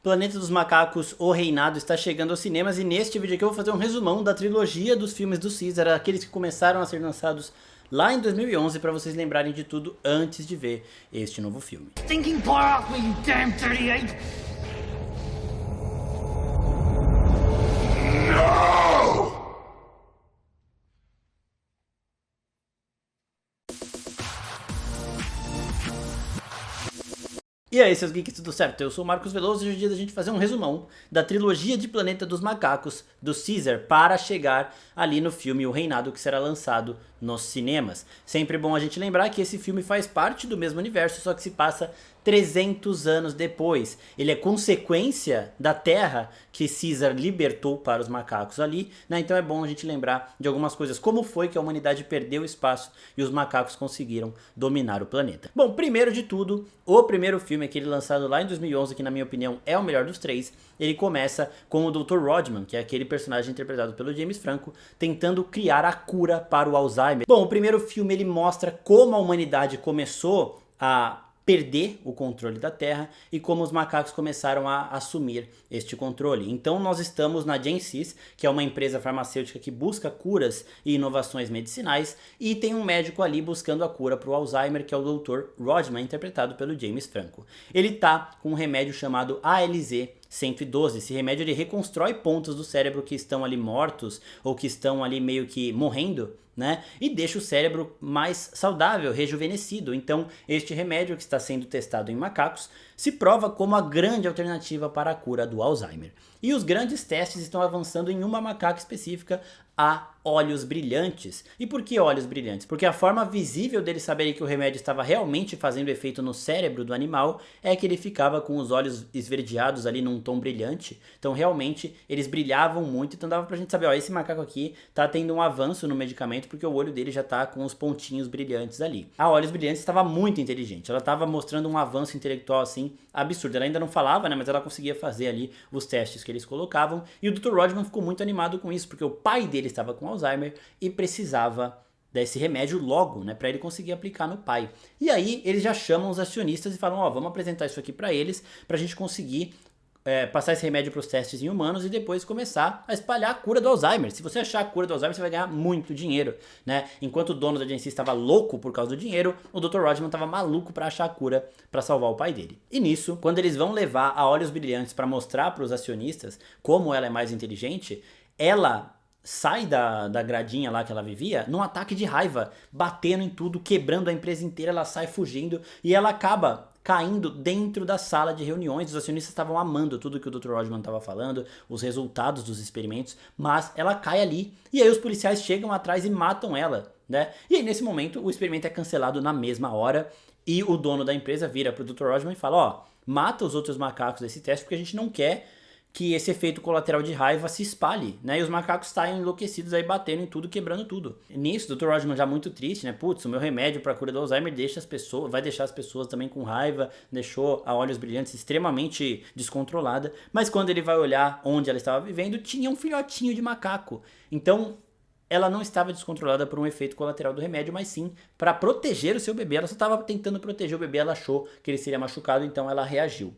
Planeta dos Macacos, O Reinado está chegando aos cinemas e neste vídeo aqui eu vou fazer um resumão da trilogia dos filmes do Caesar, aqueles que começaram a ser lançados lá em 2011 para vocês lembrarem de tudo antes de ver este novo filme. Thinking far off me, you damn dirty ape! E aí, seus geeks, tudo certo? Eu sou o Marcos Veloso e hoje é dia da gente fazer um resumão da trilogia de Planeta dos Macacos do Caesar para chegar ali no filme O Reinado, que será lançado nos cinemas. Sempre bom a gente lembrar que esse filme faz parte do mesmo universo, só que se passa 300 anos depois. Ele é consequência da terra que Caesar libertou para os macacos ali, né? Então é bom a gente lembrar de algumas coisas, como foi que a humanidade perdeu espaço e os macacos conseguiram dominar o planeta. Bom, primeiro de tudo, o primeiro filme, aquele lançado lá em 2011, que na minha opinião é o melhor dos três, ele começa com o Dr. Rodman, que é aquele personagem interpretado pelo James Franco, tentando criar a cura para o Alzheimer. Bom, o primeiro filme ele mostra como a humanidade começou a perder o controle da Terra e como os macacos começaram a assumir este controle. Então nós estamos na Gensys, que é uma empresa farmacêutica que busca curas e inovações medicinais, e tem um médico ali buscando a cura para o Alzheimer, que é o Dr. Rodman, interpretado pelo James Franco. Ele tá com um remédio chamado ALZ-112. Esse remédio ele reconstrói pontos do cérebro que estão ali mortos ou que estão ali meio que morrendo, né? E deixa o cérebro mais saudável, rejuvenescido. Então, este remédio que está sendo testado em macacos se prova como a grande alternativa para a cura do Alzheimer. E os grandes testes estão avançando em uma macaca específica, a olhos brilhantes. E por que olhos brilhantes? Porque a forma visível deles saberem que o remédio estava realmente fazendo efeito no cérebro do animal é que ele ficava com os olhos esverdeados ali num tom brilhante. Então realmente eles brilhavam muito, então dava pra gente saber, ó, esse macaco aqui tá tendo um avanço no medicamento porque o olho dele já tá com os pontinhos brilhantes ali. A olhos brilhantes estava muito inteligente, ela estava mostrando um avanço intelectual assim absurdo. Ela ainda não falava, né, mas ela conseguia fazer ali os testes que eles colocavam, e o Dr. Rodman ficou muito animado com isso, porque o pai dele estava com Alzheimer e precisava desse remédio logo, né, para ele conseguir aplicar no pai. E aí eles já chamam os acionistas e falam, ó, vamos apresentar isso aqui para eles, pra gente conseguir passar esse remédio para os testes em humanos e depois começar a espalhar a cura do Alzheimer. Se você achar a cura do Alzheimer, você vai ganhar muito dinheiro, né? Enquanto o dono da agência estava louco por causa do dinheiro, o Dr. Rodman estava maluco para achar a cura para salvar o pai dele. E nisso, quando eles vão levar a olhos brilhantes para mostrar para os acionistas como ela é mais inteligente, ela sai da gradinha lá que ela vivia num ataque de raiva, batendo em tudo, quebrando a empresa inteira, ela sai fugindo e ela acaba caindo dentro da sala de reuniões. Os acionistas estavam amando tudo que o Dr. Rodman estava falando, os resultados dos experimentos, mas ela cai ali. E aí os policiais chegam atrás e matam ela, né? E aí nesse momento o experimento é cancelado na mesma hora e o dono da empresa vira pro Dr. Rodman e fala, ó, mata os outros macacos desse teste porque a gente não quer que esse efeito colateral de raiva se espalhe, né? E os macacos saem enlouquecidos aí, batendo em tudo, quebrando tudo. E nisso, o Dr. Rodman já muito triste, né? Putz, o meu remédio para cura do Alzheimer vai deixar as pessoas também com raiva, deixou a olhos brilhantes extremamente descontrolada. Mas quando ele vai olhar onde ela estava vivendo, tinha um filhotinho de macaco. Então, ela não estava descontrolada por um efeito colateral do remédio, mas sim para proteger o seu bebê. Ela só estava tentando proteger o bebê, ela achou que ele seria machucado, então ela reagiu.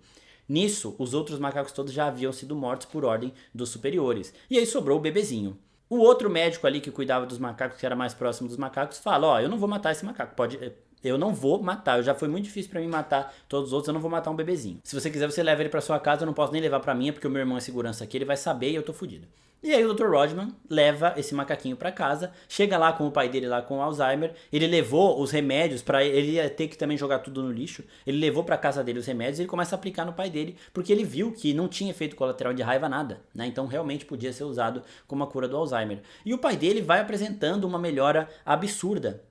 Nisso, os outros macacos todos já haviam sido mortos por ordem dos superiores. E aí sobrou o bebezinho. O outro médico ali que cuidava dos macacos, que era mais próximo dos macacos, fala, ó, eu não vou matar esse macaco, eu não vou matar, já foi muito difícil pra mim matar todos os outros, eu não vou matar um bebezinho. Se você quiser, você leva ele pra sua casa, eu não posso nem levar pra minha, porque o meu irmão é segurança aqui, ele vai saber e eu tô fudido. E aí o Dr. Rodman leva esse macaquinho pra casa, chega lá com o pai dele lá com Alzheimer, ele levou os remédios pra ele ia ter que também jogar tudo no lixo, ele levou pra casa dele os remédios e ele começa a aplicar no pai dele, porque ele viu que não tinha efeito colateral de raiva nada, né? Então realmente podia ser usado como a cura do Alzheimer. E o pai dele vai apresentando uma melhora absurda.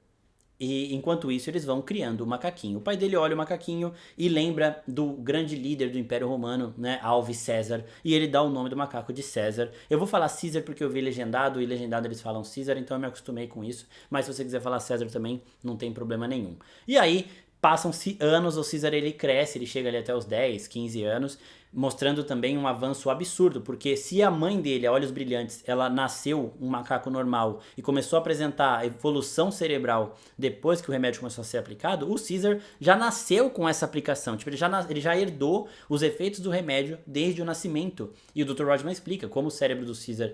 E enquanto isso eles vão criando o macaquinho. O pai dele olha o macaquinho e lembra do grande líder do Império Romano, né, Alves César, e ele dá o nome do macaco de César. Eu vou falar Caesar porque eu vi legendado, e legendado eles falam Caesar, então eu me acostumei com isso, mas se você quiser falar César também, não tem problema nenhum. E aí, passam-se anos, o Caesar ele cresce, ele chega ali até os 10, 15 anos, mostrando também um avanço absurdo, porque se a mãe dele, a Olhos Brilhantes, ela nasceu um macaco normal e começou a apresentar evolução cerebral depois que o remédio começou a ser aplicado, o Caesar já nasceu com essa aplicação, tipo, ele já herdou os efeitos do remédio desde o nascimento. E o Dr. Rodman explica como o cérebro do Caesar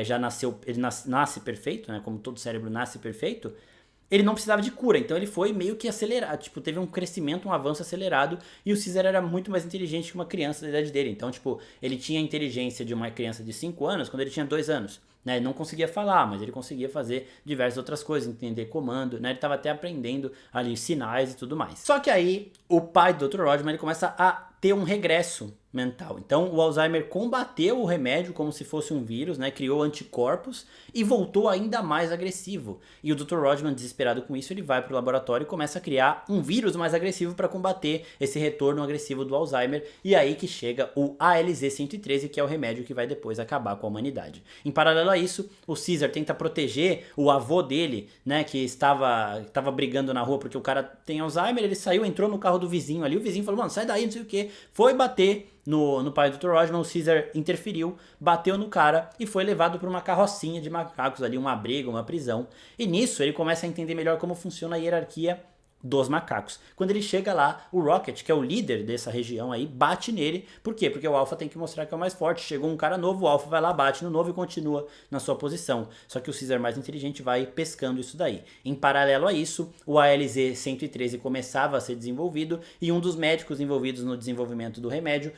já nasceu, ele nasce perfeito, né, como todo cérebro nasce perfeito. Ele não precisava de cura, então ele foi meio que acelerado, tipo, teve um crescimento, um avanço acelerado, e o Caesar era muito mais inteligente que uma criança da idade dele. Então, tipo, ele tinha a inteligência de uma criança de 5 anos quando ele tinha 2 anos. Né? Ele não conseguia falar, mas ele conseguia fazer diversas outras coisas, entender comando, né? Ele estava até aprendendo ali sinais e tudo mais. Só que aí, o pai do Dr. Rodman, ele começa a ter um regresso mental. Então, o Alzheimer combateu o remédio como se fosse um vírus, né? Criou anticorpos e voltou ainda mais agressivo. E o Dr. Rodman, desesperado com isso, ele vai para o laboratório e começa a criar um vírus mais agressivo para combater esse retorno agressivo do Alzheimer. E aí que chega o ALZ-113, que é o remédio que vai depois acabar com a humanidade. Em paralelo a isso, o Caesar tenta proteger o avô dele, né? Que estava brigando na rua porque o cara tem Alzheimer. Ele saiu, entrou no carro do vizinho ali. O vizinho falou, mano, sai daí, não sei o que. Foi bater no pai do Dr. Rodman. O Caesar interferiu, bateu no cara e foi levado para uma carrocinha de macacos ali, um abrigo, uma prisão. E nisso ele começa a entender melhor como funciona a hierarquia dos macacos. Quando ele chega lá, o Rocket, que é o líder dessa região aí, bate nele. Por quê? Porque o Alpha tem que mostrar que é o mais forte. Chegou um cara novo, o Alpha vai lá, bate no novo e continua na sua posição. Só que o Caesar mais inteligente vai pescando isso daí. Em paralelo a isso, o ALZ-113 começava a ser desenvolvido e um dos médicos envolvidos no desenvolvimento do remédio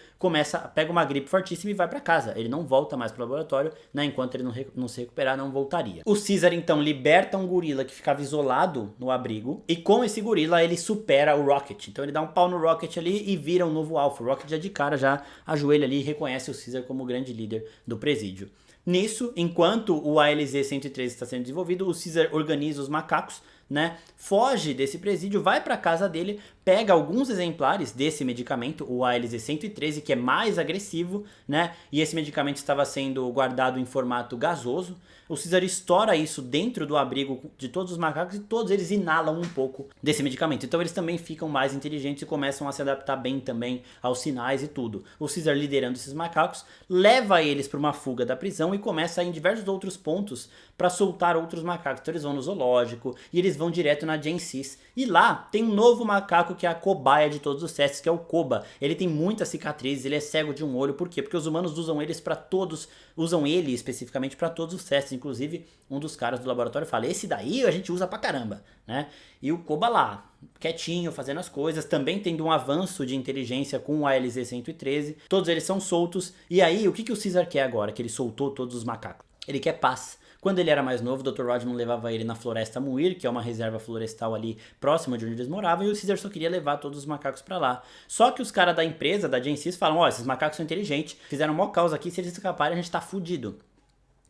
pega uma gripe fortíssima e vai para casa. Ele não volta mais pro laboratório, né? Enquanto ele não se recuperar, não voltaria. O Caesar então liberta um gorila que ficava isolado no abrigo e com esse gorila ele supera o Rocket. Então ele dá um pau no Rocket ali e vira um novo Alpha. O Rocket já de cara já ajoelha ali e reconhece o Caesar como o grande líder do presídio. Nisso, enquanto o ALZ-113 está sendo desenvolvido, o Caesar organiza os macacos, né? Foge desse presídio, vai para casa dele, pega alguns exemplares desse medicamento, o ALZ-113, que é mais agressivo, né? E esse medicamento estava sendo guardado em formato gasoso. O Caesar estoura isso dentro do abrigo de todos os macacos e todos eles inalam um pouco desse medicamento. Então eles também ficam mais inteligentes e começam a se adaptar bem também aos sinais e tudo. O Caesar, liderando esses macacos, leva eles para uma fuga da prisão e começa a ir em diversos outros pontos para soltar outros macacos. Então eles vão no zoológico e eles vão direto na Gensis. E lá tem um novo macaco que é a cobaia de todos os testes, que é o Koba. Ele tem muitas cicatrizes, ele é cego de um olho. Por quê? Porque os humanos usam ele especificamente para todos os testes. Inclusive, um dos caras do laboratório fala, esse daí a gente usa pra caramba, né? E o Koba lá, quietinho, fazendo as coisas, também tendo um avanço de inteligência com o ALZ-113. Todos eles são soltos. E aí, o que o Caesar quer agora, que ele soltou todos os macacos? Ele quer paz. Quando ele era mais novo, o Dr. Rodman levava ele na Floresta Muir, que é uma reserva florestal ali próxima de onde eles moravam, e o Caesar só queria levar todos os macacos pra lá. Só que os caras da empresa, da Gensis, falam, ó, esses macacos são inteligentes, fizeram mó causa aqui, se eles escaparem a gente tá fudido.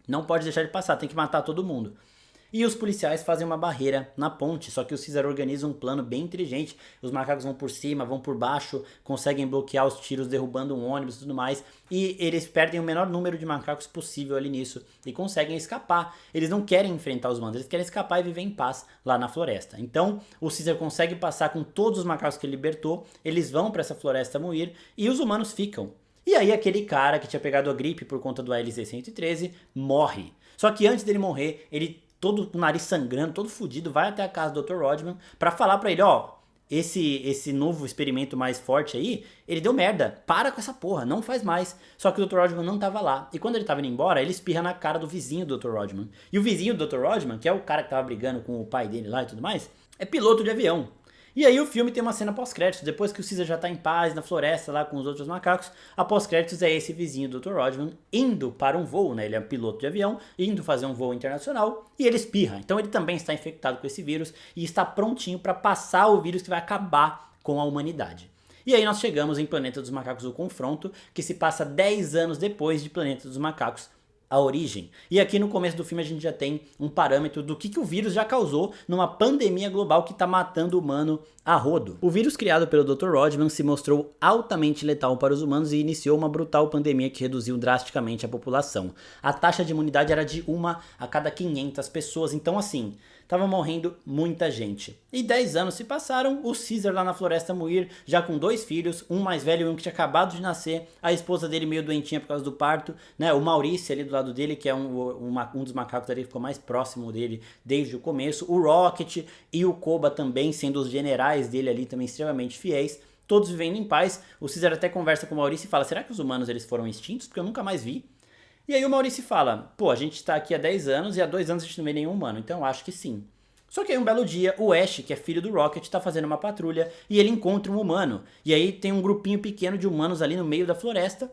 Não pode deixar de passar, tem que matar todo mundo. E os policiais fazem uma barreira na ponte, só que o Caesar organiza um plano bem inteligente. Os macacos vão por cima, vão por baixo, conseguem bloquear os tiros derrubando um ônibus e tudo mais. E eles perdem o menor número de macacos possível ali nisso e conseguem escapar. Eles não querem enfrentar os humanos, eles querem escapar e viver em paz lá na floresta. Então o Caesar consegue passar com todos os macacos que ele libertou, eles vão para essa floresta Muir e os humanos ficam. E aí aquele cara que tinha pegado a gripe por conta do ALZ-113 morre. Só que antes dele morrer, ele todo com o nariz sangrando, todo fudido, vai até a casa do Dr. Rodman pra falar pra ele, ó, esse novo experimento mais forte aí, ele deu merda, para com essa porra, não faz mais. Só que o Dr. Rodman não tava lá, e quando ele tava indo embora, ele espirra na cara do vizinho do Dr. Rodman. E o vizinho do Dr. Rodman, que é o cara que tava brigando com o pai dele lá e tudo mais, é piloto de avião. E aí o filme tem uma cena pós-créditos, depois que o Caesar já tá em paz na floresta lá com os outros macacos, a pós-créditos é esse vizinho do Dr. Rodman indo para um voo, né? Ele é um piloto de avião, indo fazer um voo internacional e ele espirra. Então ele também está infectado com esse vírus e está prontinho para passar o vírus que vai acabar com a humanidade. E aí nós chegamos em Planeta dos Macacos, o Confronto, que se passa 10 anos depois de Planeta dos Macacos, a origem. E aqui no começo do filme a gente já tem um parâmetro do que o vírus já causou numa pandemia global que está matando o humano a rodo. O vírus criado pelo Dr. Rodman se mostrou altamente letal para os humanos e iniciou uma brutal pandemia que reduziu drasticamente a população. A taxa de imunidade era de 1 a cada 500 pessoas, então assim, tava morrendo muita gente. E 10 anos se passaram, o Caesar lá na Floresta Muir, já com 2 filhos, um mais velho e um que tinha acabado de nascer, a esposa dele meio doentinha por causa do parto, né? O Maurice ali do lado dele, que é um dos macacos ali que ficou mais próximo dele desde o começo, o Rocket e o Koba também, sendo os generais dele ali também extremamente fiéis, todos vivendo em paz. O Caesar até conversa com o Maurice e fala, será que os humanos eles foram extintos? Porque eu nunca mais vi. E aí o Maurice fala, pô, a gente tá aqui há 10 anos e há 2 anos a gente não vê nenhum humano, então eu acho que sim. Só que aí um belo dia, o Ash, que é filho do Rocket, tá fazendo uma patrulha e ele encontra um humano. E aí tem um grupinho pequeno de humanos ali no meio da floresta.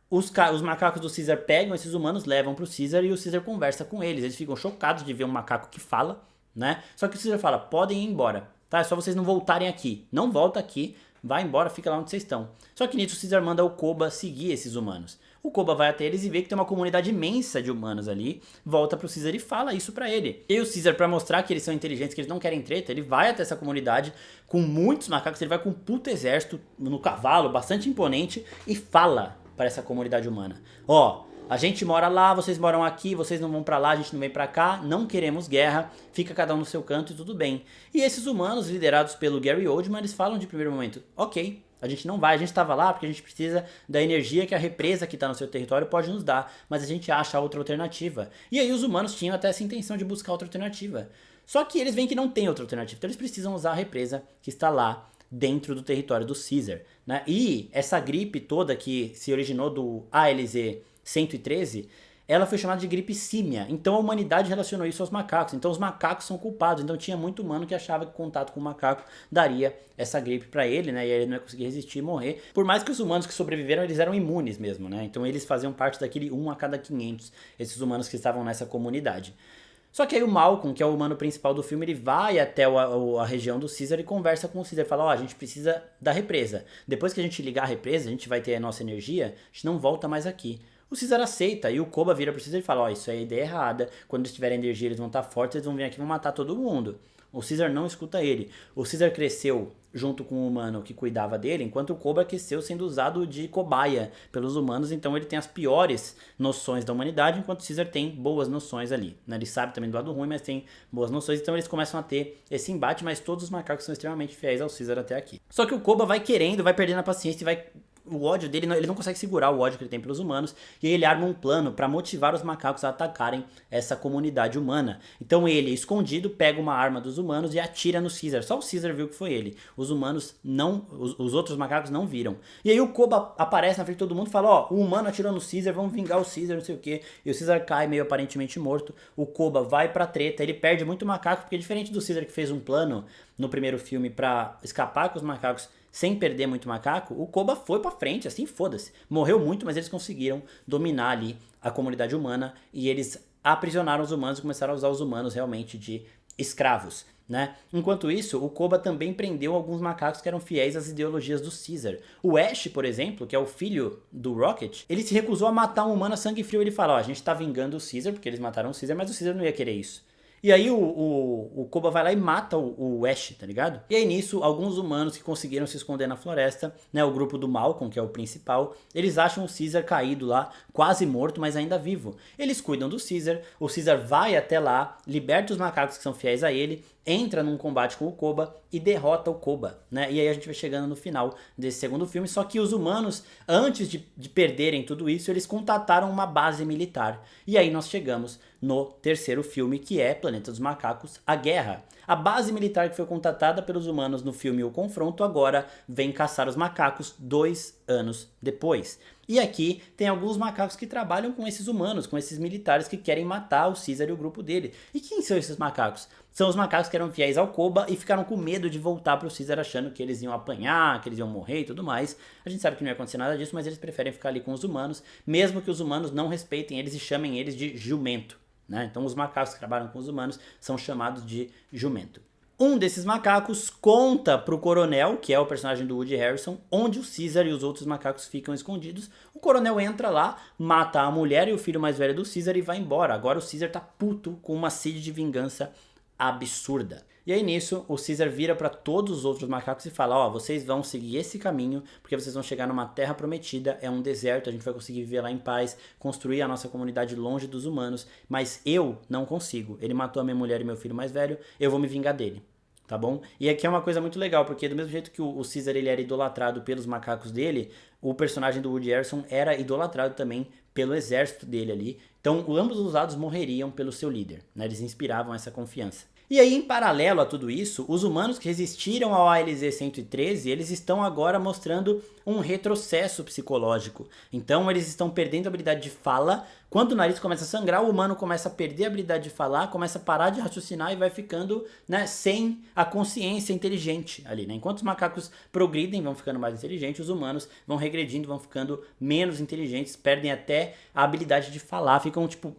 Os macacos do Caesar pegam esses humanos, levam pro Caesar e o Caesar conversa com eles. Eles ficam chocados de ver um macaco que fala, né? Só que o Caesar fala, podem ir embora, tá? É só vocês não voltarem aqui. Não volta aqui, vai embora, fica lá onde vocês estão. Só que nisso o Caesar manda o Koba seguir esses humanos. O Koba vai até eles e vê que tem uma comunidade imensa de humanos ali, volta pro Caesar e fala isso pra ele. E o Caesar, pra mostrar que eles são inteligentes, que eles não querem treta, ele vai até essa comunidade com muitos macacos, ele vai com um puto exército no cavalo, bastante imponente, e fala para essa comunidade humana. Ó, a gente mora lá, vocês moram aqui, vocês não vão pra lá, a gente não vem pra cá, não queremos guerra, fica cada um no seu canto e tudo bem. E esses humanos, liderados pelo Gary Oldman, eles falam de primeiro momento, ok, a gente não vai, a gente estava lá porque a gente precisa da energia que a represa que está no seu território pode nos dar, mas a gente acha outra alternativa. E aí os humanos tinham até essa intenção de buscar outra alternativa. Só que eles veem que não tem outra alternativa, então eles precisam usar a represa que está lá dentro do território do Caesar, né? E essa gripe toda que se originou do ALZ-113, ela foi chamada de gripe símia. Então a humanidade relacionou isso aos macacos. Então os macacos são culpados. Então tinha muito humano que achava que contato com o macaco daria essa gripe pra ele, né? E ele não ia conseguir resistir e morrer. Por mais que os humanos que sobreviveram, eles eram imunes mesmo, né? Então eles faziam parte daquele 1 a cada 500, esses humanos que estavam nessa comunidade. Só que aí o Malcolm, que é o humano principal do filme, ele vai até a região do Caesar e conversa com o Caesar. Fala, ó, a gente precisa da represa. Depois que a gente ligar a represa, a gente vai ter a nossa energia, a gente não volta mais aqui. O Caesar aceita e o Koba vira pro Caesar e fala, ó, isso é a ideia errada, quando eles tiverem energia eles vão estar fortes, eles vão vir aqui e vão matar todo mundo. O Caesar não escuta ele. O Caesar cresceu junto com o humano que cuidava dele, enquanto o Koba cresceu sendo usado de cobaia pelos humanos, então ele tem as piores noções da humanidade, enquanto o Caesar tem boas noções ali, né? Ele sabe também do lado ruim, mas tem boas noções, então eles começam a ter esse embate, mas todos os macacos são extremamente fiéis ao Caesar até aqui. Só que o Koba vai querendo, vai perdendo a paciência e vai... O ódio dele, ele não consegue segurar o ódio que ele tem pelos humanos, e aí ele arma um plano para motivar os macacos a atacarem essa comunidade humana. Então ele, escondido, pega uma arma dos humanos e atira no Caesar. Só o Caesar viu que foi ele. Os humanos não, os outros macacos não viram. E aí o Koba aparece na frente de todo mundo e fala, ó, o humano atirou no Caesar, vamos vingar o Caesar, não sei o que. E o Caesar cai meio aparentemente morto. O Koba vai pra treta, ele perde muito macaco, porque diferente do Caesar que fez um plano no primeiro filme para escapar com os macacos sem perder muito macaco, o Koba foi pra frente, assim, foda-se. Morreu muito, mas eles conseguiram dominar ali a comunidade humana e eles aprisionaram os humanos e começaram a usar os humanos realmente de escravos, né? Enquanto isso, o Koba também prendeu alguns macacos que eram fiéis às ideologias do Caesar. O Ash, por exemplo, que é o filho do Rocket, ele se recusou a matar um humano a sangue frio. Ele fala, ó, a gente tá vingando o Caesar, porque eles mataram o Caesar, mas o Caesar não ia querer isso. E aí o Koba vai lá e mata o Ash, tá ligado? E aí nisso, alguns humanos que conseguiram se esconder na floresta, né, o grupo do Malcolm, que é o principal, eles acham o Caesar caído lá, quase morto, mas ainda vivo. Eles cuidam do Caesar, o Caesar vai até lá, liberta os macacos que são fiéis a ele, entra num combate com o Koba e derrota o Koba, né? E aí a gente vai chegando no final desse segundo filme, só que os humanos, antes de perderem tudo isso, eles contataram uma base militar. E aí nós chegamos no terceiro filme, que é Planeta dos Macacos, A Guerra. A base militar que foi contatada pelos humanos no filme O Confronto agora vem caçar os macacos 2 anos depois. E aqui tem alguns macacos que trabalham com esses humanos, com esses militares que querem matar o Caesar e o grupo dele. E quem são esses macacos? São os macacos que eram fiéis ao Koba e ficaram com medo de voltar pro Caesar achando que eles iam apanhar, que eles iam morrer e tudo mais. A gente sabe que não ia acontecer nada disso, mas eles preferem ficar ali com os humanos, mesmo que os humanos não respeitem eles e chamem eles de jumento, né? Então os macacos que trabalham com os humanos são chamados de jumento. Um desses macacos conta pro coronel, que é o personagem do Woody Harrelson, onde o Caesar e os outros macacos ficam escondidos. O coronel entra lá, mata a mulher e o filho mais velho do Caesar e vai embora. Agora o Caesar tá puto com uma sede de vingança absurda. E aí nisso, o Caesar vira para todos os outros macacos e fala, ó, vocês vão seguir esse caminho, porque vocês vão chegar numa terra prometida, é um deserto, a gente vai conseguir viver lá em paz, construir a nossa comunidade longe dos humanos, mas eu não consigo. Ele matou a minha mulher e meu filho mais velho, eu vou me vingar dele. Tá bom? E aqui é uma coisa muito legal, porque do mesmo jeito que o Caesar ele era idolatrado pelos macacos dele, o personagem do Woody Harrelson era idolatrado também pelo exército dele ali. Então, ambos os lados morreriam pelo seu líder, né? Eles inspiravam essa confiança. E aí, em paralelo a tudo isso, os humanos que resistiram ao ALZ-113, eles estão agora mostrando um retrocesso psicológico. Então, eles estão perdendo a habilidade de fala. Quando o nariz começa a sangrar, o humano começa a perder a habilidade de falar, começa a parar de raciocinar e vai ficando, né, sem a consciência inteligente ali, né? Enquanto os macacos progridem, vão ficando mais inteligentes, os humanos vão regredindo, vão ficando menos inteligentes, perdem até a habilidade de falar, ficam tipo,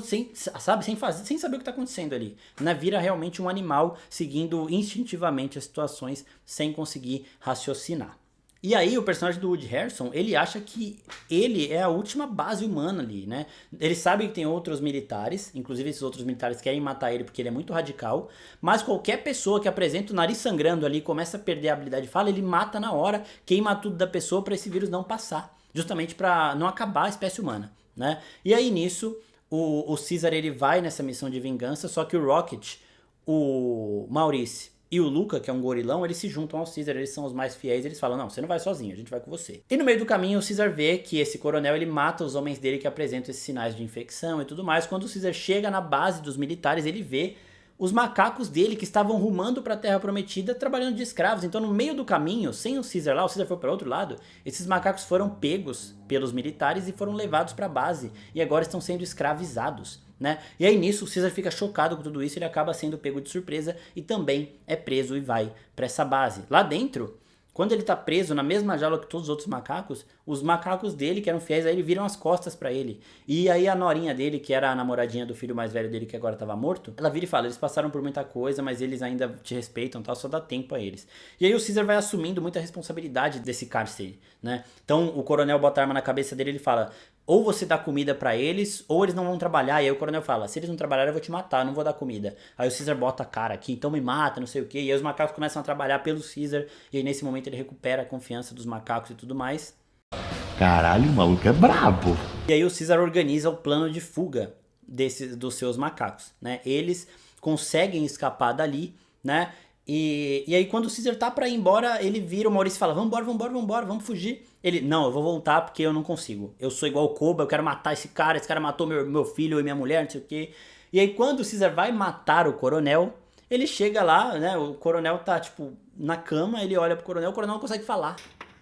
sem, sabe, sem saber o que está acontecendo ali, né? Vira realmente um animal seguindo instintivamente as situações sem conseguir raciocinar. E aí o personagem do Woody Harrelson, ele acha que ele é a última base humana ali, né? Ele sabe que tem outros militares, inclusive esses outros militares querem matar ele porque ele é muito radical, mas qualquer pessoa que apresenta o nariz sangrando ali, começa a perder a habilidade de fala, ele mata na hora, queima tudo da pessoa para esse vírus não passar, justamente para não acabar a espécie humana, né? E aí nisso, o Caesar ele vai nessa missão de vingança, só que o Rocket, o Maurice e o Luca, que é um gorilão, eles se juntam ao Caesar, eles são os mais fiéis, eles falam, não, você não vai sozinho, a gente vai com você. E no meio do caminho, o Caesar vê que esse coronel, ele mata os homens dele que apresentam esses sinais de infecção e tudo mais. Quando o Caesar chega na base dos militares, ele vê os macacos dele que estavam rumando para a Terra Prometida trabalhando de escravos. Então, no meio do caminho, sem o Caesar lá, o Caesar foi para outro lado, esses macacos foram pegos pelos militares e foram levados para a base. E agora estão sendo escravizados, né? E aí nisso o Caesar fica chocado com tudo isso, ele acaba sendo pego de surpresa e também é preso e vai para essa base. Lá dentro, quando ele tá preso na mesma jaula que todos os outros macacos, os macacos dele, que eram fiéis a ele, viram as costas pra ele. E aí a norinha dele, que era a namoradinha do filho mais velho dele, que agora tava morto, ela vira e fala, eles passaram por muita coisa, mas eles ainda te respeitam, tal, só dá tempo a eles. E aí o Caesar vai assumindo muita responsabilidade desse cárcere, né? Então o coronel bota a arma na cabeça dele e ele fala, ou você dá comida pra eles, ou eles não vão trabalhar. E aí o coronel fala, se eles não trabalharem eu vou te matar, eu não vou dar comida. Aí o Caesar bota a cara aqui, então me mata, não sei o que. E aí os macacos começam a trabalhar pelo Caesar. E aí nesse momento ele recupera a confiança dos macacos e tudo mais. Caralho, o maluco é brabo. E aí o Caesar organiza o plano de fuga dos seus macacos, né? Eles conseguem escapar dali, né? E aí quando o Caesar tá pra ir embora, ele vira, o Maurício fala, vambora, vamos fugir. Ele, não, eu vou voltar porque eu não consigo. Eu sou igual o Koba, eu quero matar esse cara matou meu filho e minha mulher, não sei o quê. E aí quando o Caesar vai matar o coronel, ele chega lá, né, o coronel tá, tipo, na cama, ele olha pro coronel, o coronel não consegue falar.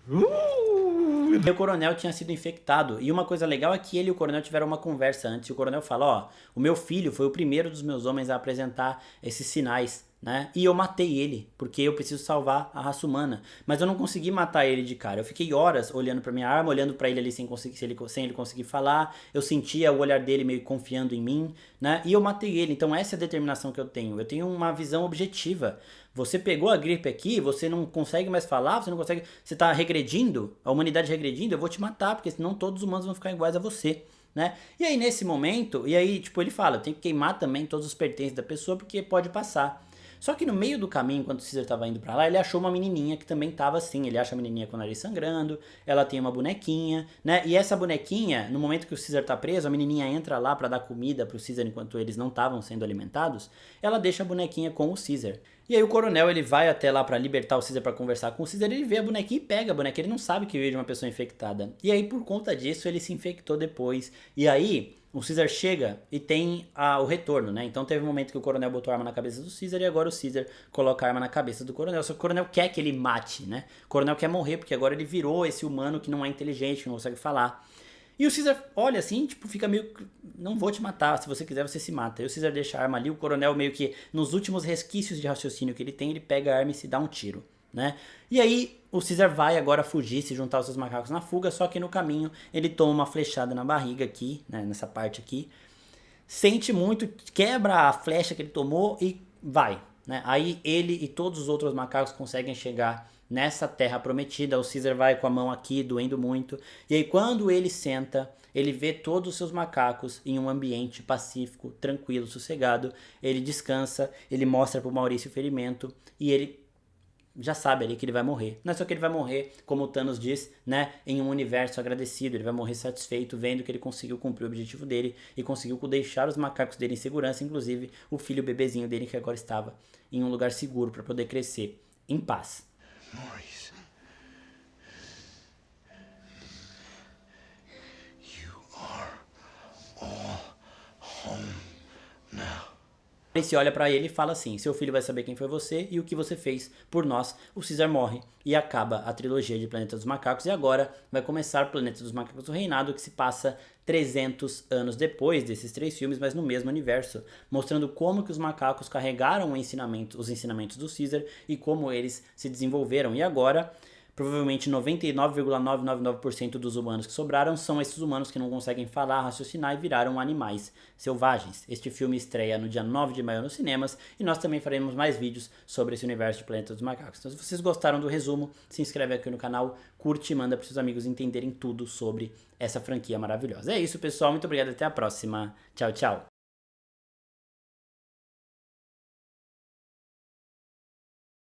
E o coronel tinha sido infectado. E uma coisa legal é que ele e o coronel tiveram uma conversa antes. E o coronel fala, ó, o meu filho foi o primeiro dos meus homens a apresentar esses sinais, né? E eu matei ele, porque eu preciso salvar a raça humana. Mas eu não consegui matar ele de cara. Eu fiquei horas olhando pra minha arma, olhando pra ele ali sem ele conseguir falar. Eu sentia o olhar dele meio confiando em mim, né? E eu matei ele. Então essa é a determinação que eu tenho. Eu tenho uma visão objetiva. Você pegou a gripe aqui, você não consegue mais falar, você tá regredindo, a humanidade regredindo, eu vou te matar, porque senão todos os humanos vão ficar iguais a você, né? E aí nesse momento, tipo, ele fala, eu tenho que queimar também todos os pertences da pessoa, porque pode passar. Só que no meio do caminho, enquanto o Caesar tava indo pra lá, ele achou uma menininha que também tava assim. Ele acha a menininha com o nariz sangrando, ela tem uma bonequinha, né? E essa bonequinha, no momento que o Caesar tá preso, a menininha entra lá pra dar comida pro Caesar enquanto eles não estavam sendo alimentados. Ela deixa a bonequinha com o Caesar. E aí o coronel, ele vai até lá pra libertar o Caesar pra conversar com o Caesar, ele vê a bonequinha e pega a bonequinha, ele não sabe que veio de uma pessoa infectada. E aí por conta disso ele se infectou depois. E aí o Caesar chega e tem o retorno, né? Então teve um momento que o coronel botou a arma na cabeça do Caesar e agora o Caesar coloca a arma na cabeça do coronel. Só que o coronel quer que ele mate, né? O coronel quer morrer porque agora ele virou esse humano que não é inteligente, que não consegue falar. E o Caesar olha assim, tipo, fica meio, não vou te matar, se você quiser você se mata. E o Caesar deixa a arma ali, o coronel meio que, nos últimos resquícios de raciocínio que ele tem, ele pega a arma e se dá um tiro, né? E aí o Caesar vai agora fugir, se juntar aos seus macacos na fuga, só que no caminho ele toma uma flechada na barriga aqui, né, nessa parte aqui. Sente muito, quebra a flecha que ele tomou e vai, né? Aí ele e todos os outros macacos conseguem chegar nessa terra prometida. O Caesar vai com a mão aqui, doendo muito. E aí quando ele senta, ele vê todos os seus macacos em um ambiente pacífico, tranquilo, sossegado. Ele descansa, ele mostra pro Maurício o ferimento e ele já sabe ali que ele vai morrer. Não é só que ele vai morrer, como o Thanos diz, né, em um universo agradecido. Ele vai morrer satisfeito, vendo que ele conseguiu cumprir o objetivo dele e conseguiu deixar os macacos dele em segurança, inclusive o filho, o bebezinho dele, que agora estava em um lugar seguro para poder crescer em paz. Maurice. You are all home now. Ele se olha pra ele e fala assim: seu filho vai saber quem foi você e o que você fez por nós. O Caesar morre e acaba a trilogia de Planeta dos Macacos. E agora vai começar Planeta dos Macacos, o Reinado, que se passa 300 anos depois desses 3 filmes, mas no mesmo universo, mostrando como que os macacos carregaram os ensinamentos do Caesar e como eles se desenvolveram. E agora, provavelmente 99,999% dos humanos que sobraram são esses humanos que não conseguem falar, raciocinar e viraram animais selvagens. Este filme estreia no dia 9 de maio nos cinemas e nós também faremos mais vídeos sobre esse universo de Planeta dos Macacos. Então, se vocês gostaram do resumo, se inscreve aqui no canal, curte e manda para seus amigos entenderem tudo sobre essa franquia maravilhosa. É isso, pessoal. Muito obrigado. Até a próxima. Tchau, tchau.